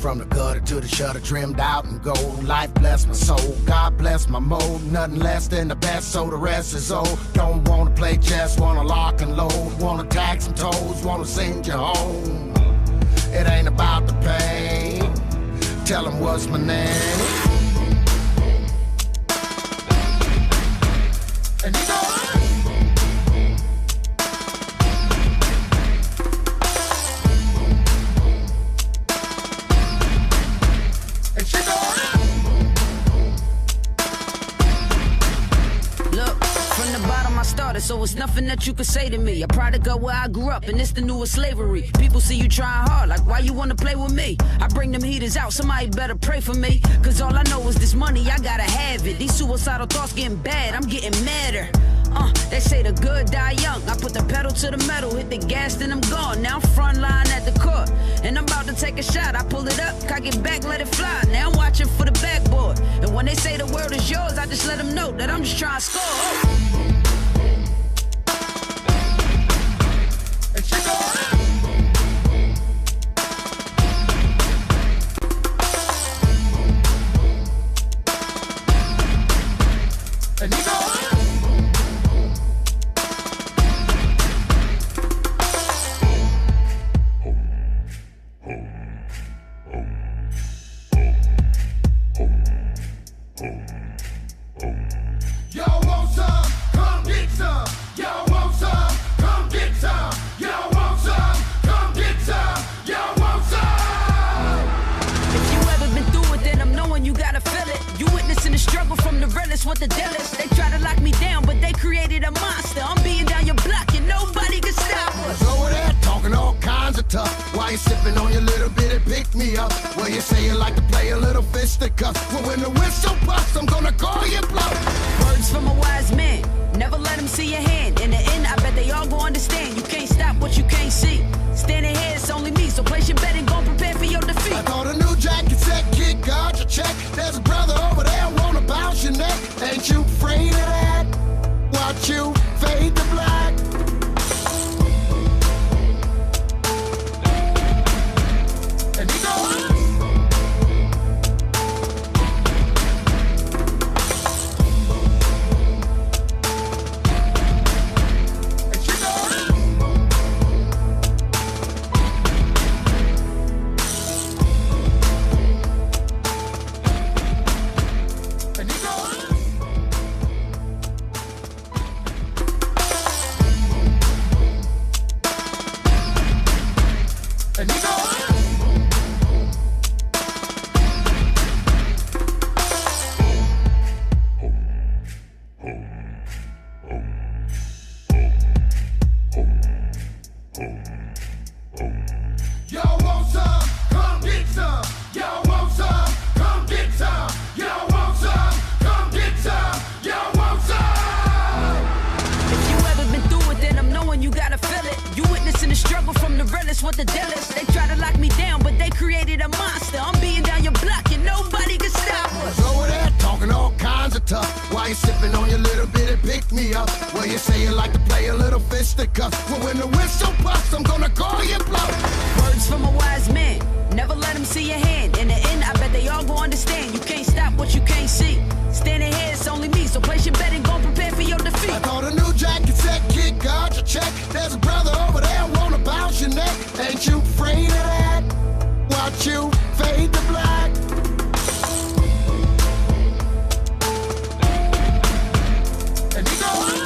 from the gutter to the shutter, trimmed out in gold. Life bless my soul, God bless my mode. Nothing less than the best, so the rest is old. Don't wanna play chess, wanna lock and load. Wanna tag some toes, wanna send you home. It ain't about the pain. Tell them what's my name. And you know so it's nothing that you can say to me. A product of where I grew up, and it's the newest slavery. People see you trying hard, like why you wanna play with me? I bring them heaters out, somebody better pray for me. Cause all I know is this money, I gotta have it. These suicidal thoughts getting bad, I'm getting madder. They say the good die young. I put the pedal to the metal, hit the gas, then I'm gone. Now I'm front line at the court, and I'm about to take a shot. I pull it up, cock it back, let it fly. Now I'm watching for the backboard. And when they say the world is yours, I just let them know that I'm just trying to score. What the deal is, they try to lock me down, but they created a monster. I'm beating down your block and nobody can stop us. Over there talking all kinds of tough. Why you sipping on your little bit and pick me up? Well, you say you like to play a little fisticuffs. Well, when the whistle busts, I'm gonna call you bluff. Words from a wise man, never let them see your hand. In the end, I bet they all gon' understand. You can't stop what you can't see. Standing here, it's only me, so place your bet and go prepare for your defeat. I thought a new jacket said, kid, guard your check. There's a brother over there wanna bounce your neck. Ain't you afraid of that? Watch you fade to black. And you know what? What the deal is, they try to lock me down, but they created a monster. I'm beating down your block and nobody can stop us. Over there talking all kinds of tough. Why you sipping on your little bit and pick me up? Well, you say you like to play a little fisticuffs. Well, when the whistle busts, I'm gonna call you bluff. Words from a wise man, never let them see your hand. In the end, I bet they all gon' understand. You can't stop what you can't see. Standing here, it's only me, so place your bet and go prepare for your defeat. I thought a new jacket said, kid, guard your check. There's a brother over there wanna bounce your neck. Ain't you afraid of that? Watch you fade to black. And you know what?